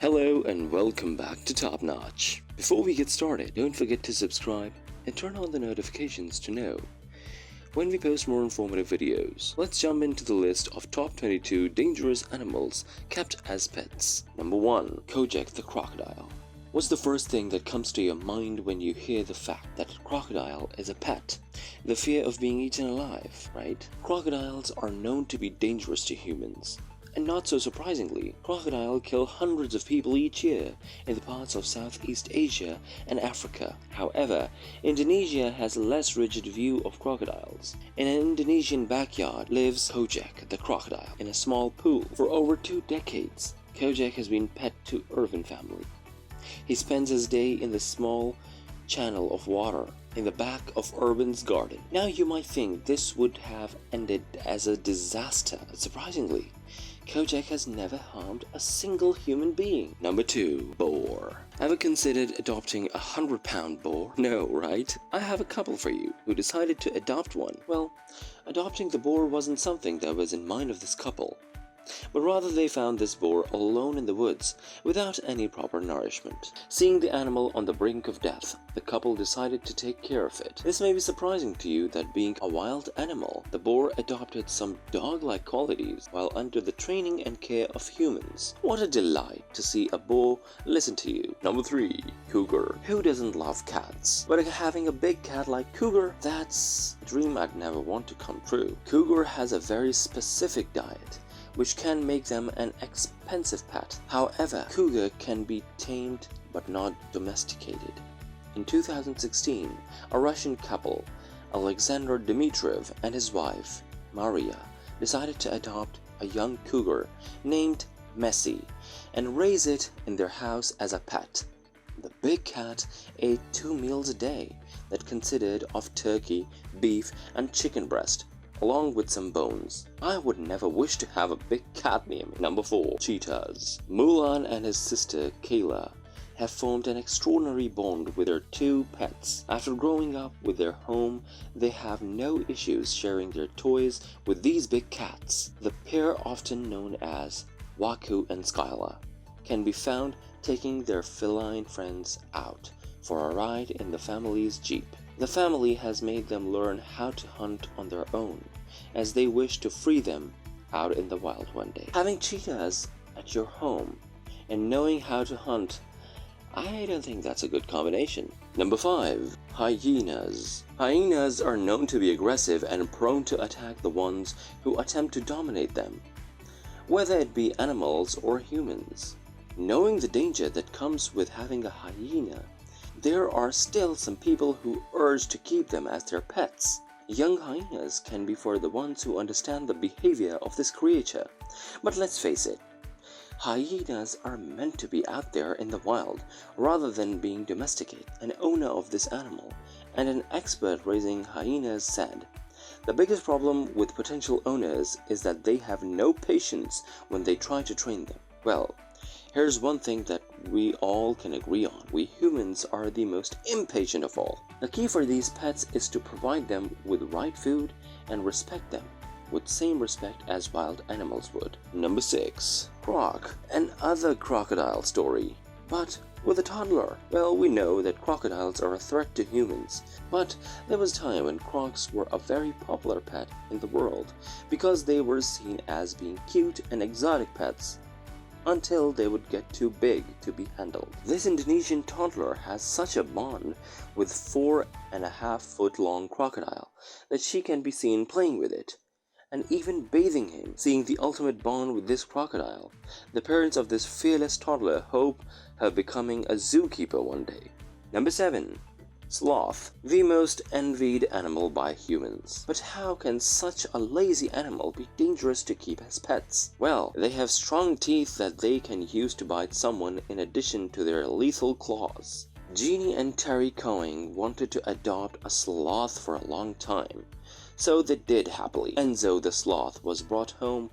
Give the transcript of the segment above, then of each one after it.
Hello and welcome back to Top Notch. Before we get started, don't forget to subscribe and turn on the notifications to know when we post more informative videos. Let's jump into the list of top 22 dangerous animals kept as pets. Number 1. Kojak the Crocodile. What's the first thing that comes to your mind when you hear the fact that a crocodile is a pet? The fear of being eaten alive, right? Crocodiles are known to be dangerous to humans. And not so surprisingly, crocodiles kill hundreds of people each year in the parts of Southeast Asia and Africa. However, Indonesia has a less rigid view of crocodiles. In an Indonesian backyard lives Kojak the Crocodile in a small pool. For over 2 decades, Kojak has been pet to Irvin family. He spends his day in the small channel of water in the back of Irvin's garden. Now you might think this would have ended as a disaster. Surprisingly, Kojak has never harmed a single human being. Number 2. Boar. Ever considered adopting a 100-pound boar? No, right? I have a couple for you who decided to adopt one. Well, adopting the boar wasn't something that was in mind of this couple, but rather they found this boar alone in the woods without any proper nourishment. Seeing the animal on the brink of death, the couple decided to take care of it. This may be surprising to you that being a wild animal, the boar adopted some dog-like qualities while under the training and care of humans. What a delight to see a boar listen to you. Number 3. Cougar. Who doesn't love cats? But having a big cat like Cougar, that's a dream I'd never want to come true. Cougar has a very specific diet, which can make them an expensive pet. However, Cougar can be tamed but not domesticated. In 2016, a Russian couple, Alexander Dmitriev and his wife, Maria, decided to adopt a young cougar named Messi and raise it in their house as a pet. The big cat ate 2 meals a day that consisted of turkey, beef, and chicken breast, along with some bones. I would never wish to have a big cat near me. Number 4. Cheetahs. Mulan and his sister Koala have formed an extraordinary bond with their 2 pets. After growing up with their home, they have no issues sharing their toys with these big cats. The pair, often known as Waku and Skyla, can be found taking their feline friends out for a ride in the family's Jeep. The family has made them learn how to hunt on their own, as they wish to free them out in the wild one day. Having cheetahs at your home and knowing how to hunt, I don't think that's a good combination. Number 5. Hygienas. Hyenas are known to be aggressive and prone to attack the ones who attempt to dominate them, whether it be animals or humans. Knowing the danger that comes with having a hyena, there are still some people who urge to keep them as their pets. Young hyenas can be for the ones who understand the behavior of this creature. But let's face it, hyenas are meant to be out there in the wild rather than being domesticated. An owner of this animal and an expert raising hyenas said, "The biggest problem with potential owners is that they have no patience when they try to train them." Well, here's one thing that we all can agree on. We humans are the most impatient of all. The key for these pets is to provide them with right food and respect them with same respect as wild animals would. Number 6. Croc. Another crocodile story, but with a toddler. Well, we know that crocodiles are a threat to humans, but there was a time when crocs were a very popular pet in the world because they were seen as being cute and exotic pets, until they would get too big to be handled. This Indonesian toddler has such a bond with 4.5-foot long crocodile that she can be seen playing with it and even bathing him. Seeing the ultimate bond with this crocodile, the parents of this fearless toddler hope her becoming a zookeeper one day. Number 7. Sloth, the most envied animal by humans. But how can such a lazy animal be dangerous to keep as pets? Well, they have strong teeth that they can use to bite someone in addition to their lethal claws. Jeannie and Terry Cohen wanted to adopt a sloth for a long time, so they did happily. Enzo the sloth was brought home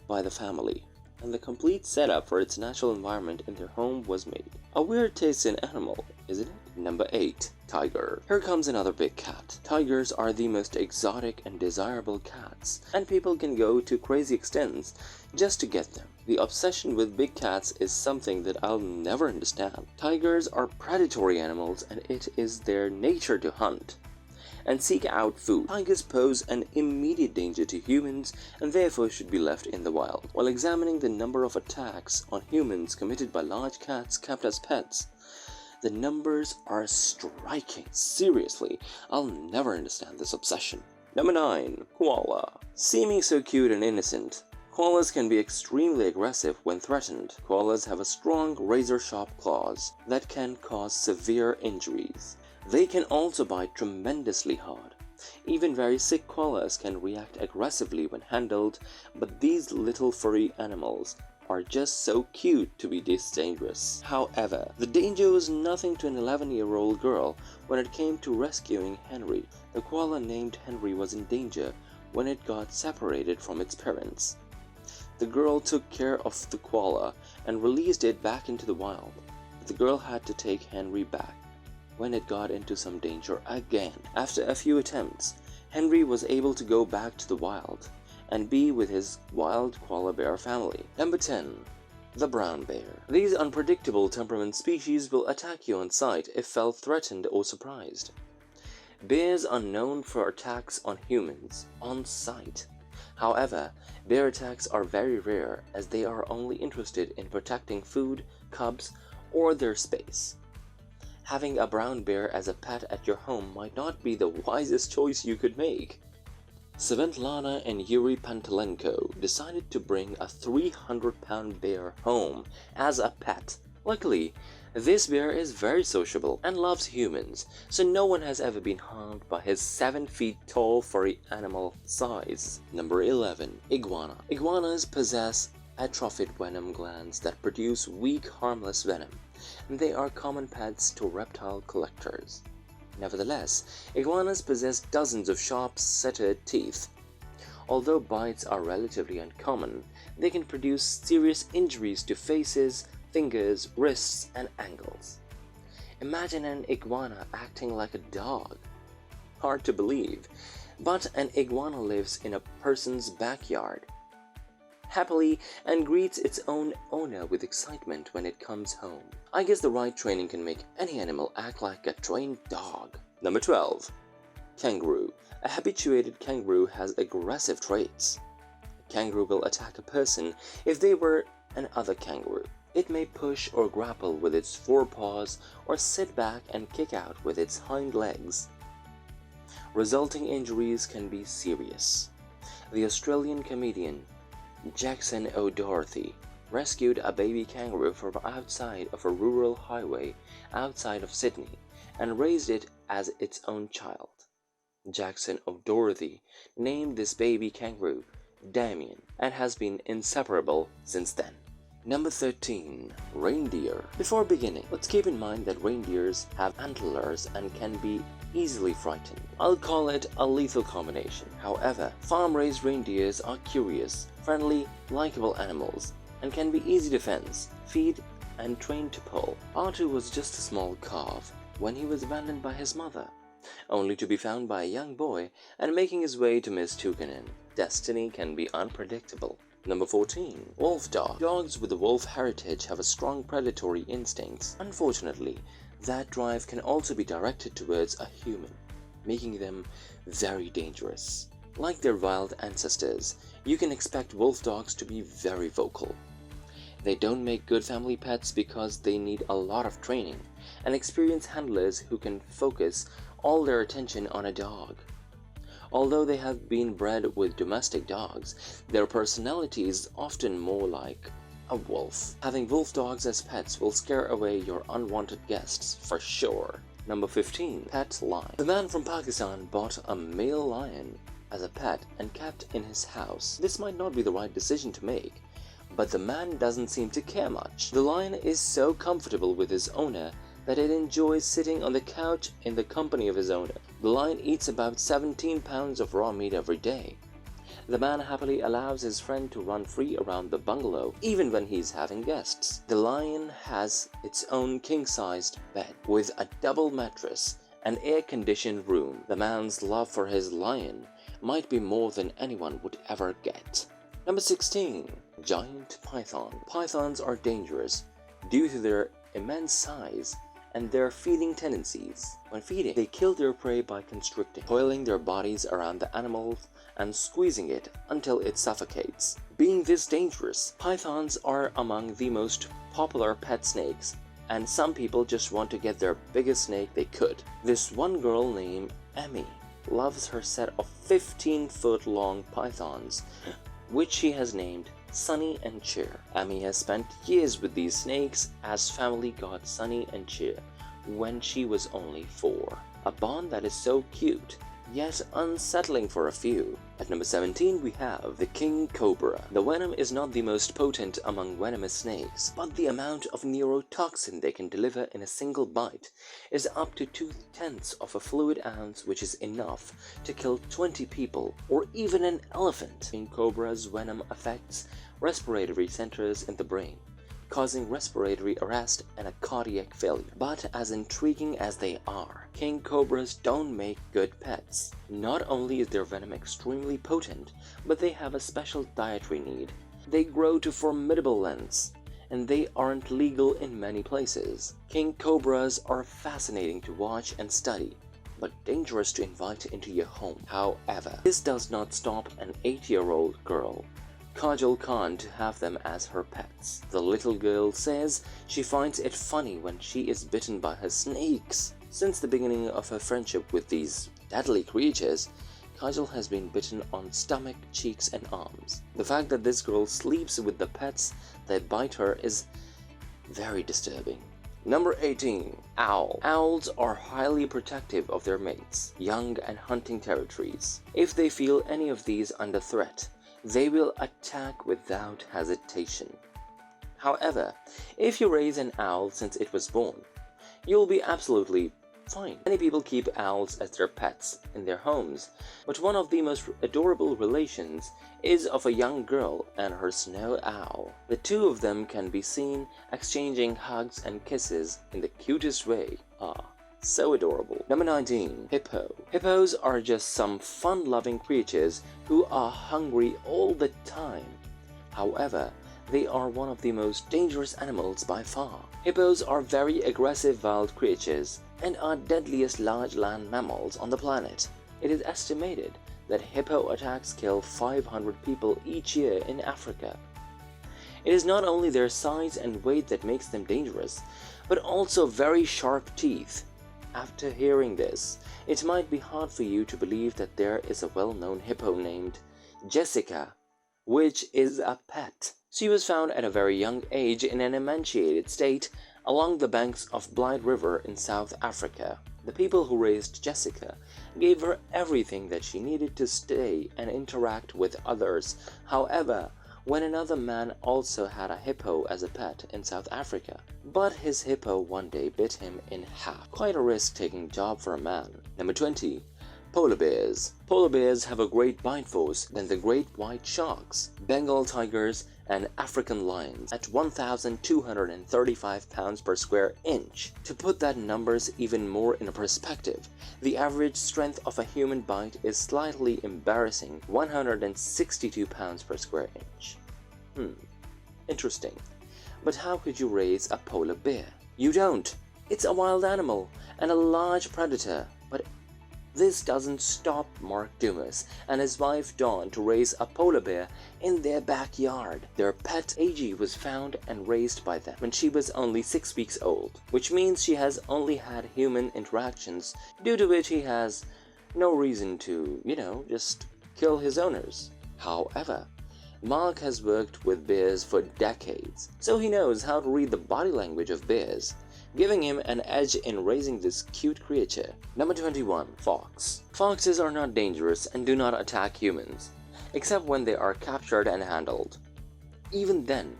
by the family. and the complete setup for its natural environment in their home was made. A weird tasting animal, isn't it? Number 8. Tiger. Here comes another big cat. Tigers are the most exotic and desirable cats, and people can go to crazy extents just to get them. The obsession with big cats is something that I'll never understand. Tigers are predatory animals, and it is their nature to hunt and seek out food. Tigers pose an immediate danger to humans and therefore should be left in the wild. While examining the number of attacks on humans committed by large cats kept as pets, the numbers are striking. Seriously, I'll never understand this obsession. Number 9. Koala. Seeming so cute and innocent, koalas can be extremely aggressive when threatened. Koalas have a strong, razor-sharp claws that can cause severe injuries. They can also bite tremendously hard. Even very sick koalas can react aggressively when handled, but these little furry animals are just so cute to be this dangerous. However, the danger was nothing to an 11-year-old girl when it came to rescuing Henry. The koala named Henry was in danger when it got separated from its parents. The girl took care of the koala and released it back into the wild. But the girl had to take Henry back when it got into some danger again. After a few attempts, Henry was able to go back to the wild and be with his wild koala bear family. Number 10. The brown bear. These unpredictable temperament species will attack you on sight if felt threatened or surprised. Bears are known for attacks on humans on sight. However, bear attacks are very rare as they are only interested in protecting food, cubs, or their space. Having a brown bear as a pet at your home might not be the wisest choice you could make. Svetlana and Yuri Pantelenko decided to bring a 300-pound bear home as a pet. Luckily, this bear is very sociable and loves humans, so no one has ever been harmed by his 7 feet tall furry animal size. Number 11. Iguana. Iguanas possess atrophied venom glands that produce weak, harmless venom, and they are common pets to reptile collectors. Nevertheless, iguanas possess dozens of sharp, setted teeth. Although bites are relatively uncommon, they can produce serious injuries to faces, fingers, wrists, and ankles. Imagine an iguana acting like a dog. Hard to believe, but an iguana lives in a person's backyard happily and greets its own owner with excitement when it comes home. I guess the right training can make any animal act like a trained dog. Number 12. Kangaroo. A habituated kangaroo has aggressive traits. A kangaroo will attack a person if they were another kangaroo. It may push or grapple with its forepaws or sit back and kick out with its hind legs. Resulting injuries can be serious. The Australian comedian Jackson O'Doherty rescued a baby kangaroo from outside of a rural highway outside of Sydney and raised it as its own child. Jackson O'Doherty named this baby kangaroo Damien and has been inseparable since then. Number 13. Reindeer. Before beginning, let's keep in mind that reindeers have antlers and can be easily frightened. I'll call it a lethal combination. However, farm-raised reindeers are curious, friendly, likable animals and can be easy to fence, feed, and train to pull. Artu was just a small calf when he was abandoned by his mother, only to be found by a young boy and making his way to Miss Tukanen. Destiny can be unpredictable. Number 14. Wolf dog. Dogs with a wolf heritage have a strong predatory instincts. Unfortunately, that drive can also be directed towards a human, making them very dangerous. Like their wild ancestors, you can expect wolf dogs to be very vocal. They don't make good family pets because they need a lot of training and experienced handlers who can focus all their attention on a dog. Although they have been bred with domestic dogs, their personality is often more like a wolf. Having wolf dogs as pets will scare away your unwanted guests for sure. Number 15. Pet lion. A man from Pakistan bought a male lion as a pet and kept in his house. This might not be the right decision to make, but the man doesn't seem to care much. The lion is so comfortable with his owner that it enjoys sitting on the couch in the company of his owner. The lion eats about 17 pounds of raw meat every day. The man happily allows his friend to run free around the bungalow even when he's having guests. The lion has its own king-sized bed with a double mattress and air-conditioned room. The man's love for his lion might be more than anyone would ever get. Number 16. Giant python. Pythons are dangerous due to their immense size and their feeding tendencies. When feeding, they kill their prey by constricting, coiling their bodies around the animal and squeezing it until it suffocates. Being this dangerous, pythons are among the most popular pet snakes, and some people just want to get their biggest snake they could. This one girl named Emmy loves her set of 15-foot-long pythons, which she has named Sunny and Cheer. Emmy has spent years with these snakes as family got Sunny and Cheer when she was only 4. A bond that is so cute, yet unsettling for a few. At number 17 we have the king cobra. The venom is not the most potent among venomous snakes, but the amount of neurotoxin they can deliver in a single bite is up to 2/10 of a fluid ounce, which is enough to kill 20 people or even an elephant. King cobra's venom affects respiratory centers in the brain, causing respiratory arrest and a cardiac failure. But as intriguing as they are, king cobras don't make good pets. Not only is their venom extremely potent, but they have a special dietary need. They grow to formidable lengths, and they aren't legal in many places. King cobras are fascinating to watch and study, but dangerous to invite into your home. However, this does not stop an 8-year-old girl, Kajal Khan, to have them as her pets. The little girl says she finds it funny when she is bitten by her snakes. Since the beginning of her friendship with these deadly creatures, Kajal has been bitten on stomach, cheeks and arms. The fact that this girl sleeps with the pets that bite her is very disturbing. Number 18. Owl. Owls are highly protective of their mates, young and hunting territories. If they feel any of these under threat, they will attack without hesitation. However, if you raise an owl since it was born, you'll be absolutely fine. Many people keep owls as their pets in their homes, but one of the most adorable relations is of a young girl and her snow owl. The two of them can be seen exchanging hugs and kisses in the cutest way. So adorable. Number 19. Hippo. Hippos are just some fun-loving creatures who are hungry all the time. However, they are one of the most dangerous animals by far. Hippos are very aggressive wild creatures and are deadliest large land mammals on the planet. It is estimated that hippo attacks kill 500 people each year in Africa. It is not only their size and weight that makes them dangerous, but also very sharp teeth. After hearing this, it might be hard for you to believe that there is a well-known hippo named Jessica, which is a pet. She was found at a very young age in an emaciated state along the banks of Blight River in South Africa. The people who raised Jessica gave her everything that she needed to stay and interact with others. However, when another man also had a hippo as a pet in South Africa, but his hippo one day bit him in half. Quite a risk-taking job for a man. Number 20. Polar bears. Polar bears have a great bite force than the great white sharks, Bengal tigers, and African lions at 1,235 pounds per square inch. To put that numbers even more in perspective, the average strength of a human bite is slightly embarrassing 162 pounds per square inch. Interesting. But how could you raise a polar bear? You don't. It's a wild animal and a large predator, but this doesn't stop Mark Dumas and his wife Dawn to raise a polar bear in their backyard. Their pet AG was found and raised by them when she was only 6 weeks old, which means she has only had human interactions, due to which he has no reason to, just kill his owners. However, Mark has worked with bears for decades, so he knows how to read the body language of bears, giving him an edge in raising this cute creature. Number 21. Fox. Foxes are not dangerous and do not attack humans, except when they are captured and handled. Even then,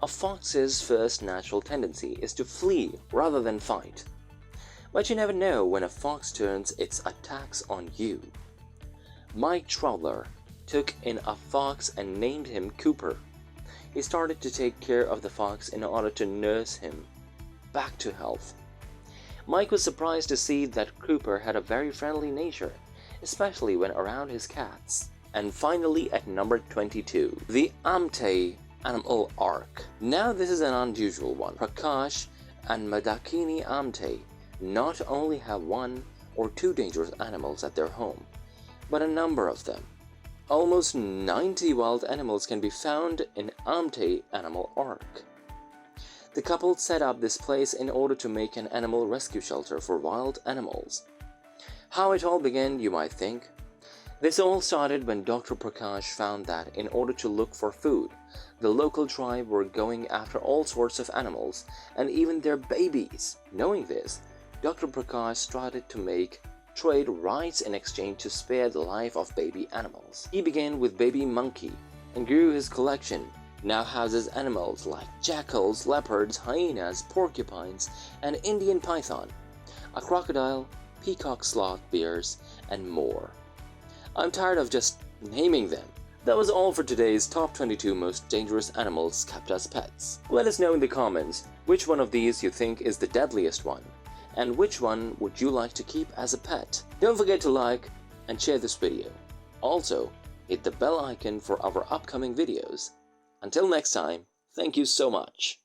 a fox's first natural tendency is to flee rather than fight. But you never know when a fox turns its attacks on you. Mike Troutler took in a fox and named him Cooper. He started to take care of the fox in order to nurse him back to health. Mike was surprised to see that Cooper had a very friendly nature, especially when around his cats. And finally, at number 22, the Amti Animal Ark. Now this is an unusual one. Prakash and Madakini Amte not only have one or two dangerous animals at their home, but a number of them. Almost 90 wild animals can be found in Amti Animal Ark. The couple set up this place in order to make an animal rescue shelter for wild animals. How it all began, you might think. This all started when Dr. Prakash found that in order to look for food, the local tribe were going after all sorts of animals and even their babies. Knowing this, Dr. Prakash started to make trade rights in exchange to spare the life of baby animals. He began with baby monkey and grew his collection. Now houses animals like jackals, leopards, hyenas, porcupines, and Indian python, a crocodile, peacock sloth bears, and more. I'm tired of just naming them. That was all for today's top 22 most dangerous animals kept as pets. Let us know in the comments which one of these you think is the deadliest one, and which one would you like to keep as a pet. Don't forget to like and share this video. Also, hit the bell icon for our upcoming videos. Until next time, thank you so much.